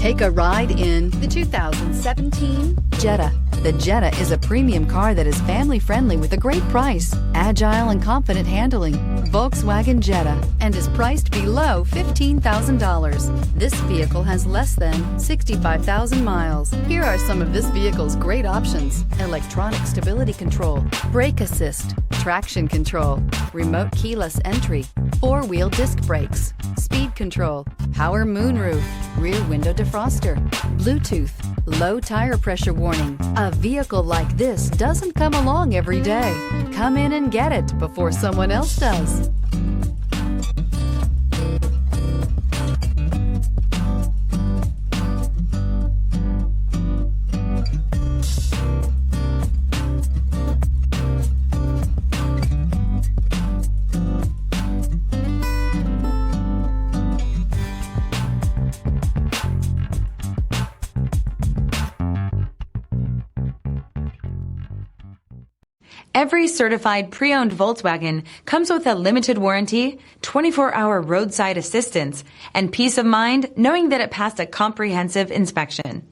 Take a ride in the 2017 Jetta. The Jetta is a premium car that is family-friendly with a great price, agile and confident handling. Volkswagen Jetta, and is priced below $15,000. This vehicle has less than 65,000 miles. Here are some of this vehicle's great options: electronic stability control, brake assist, traction control, remote keyless entry, four-wheel disc brakes, speed control, power moonroof, rear window defroster, Bluetooth, low tire pressure warning. A vehicle like this doesn't come along every day. Come in and get it before someone else does. Every certified pre-owned Volkswagen comes with a limited warranty, 24-hour roadside assistance, and peace of mind knowing that it passed a comprehensive inspection.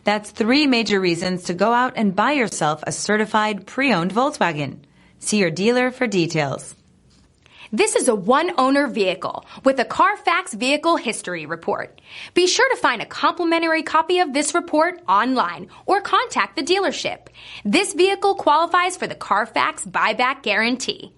That's 3 major reasons to go out and buy yourself a certified pre-owned Volkswagen. See your dealer for details. This is a one-owner vehicle with a CARFAX Vehicle History Report. Be sure to find a complimentary copy of this report online or contact the dealership. This vehicle qualifies for the CARFAX Buyback Guarantee.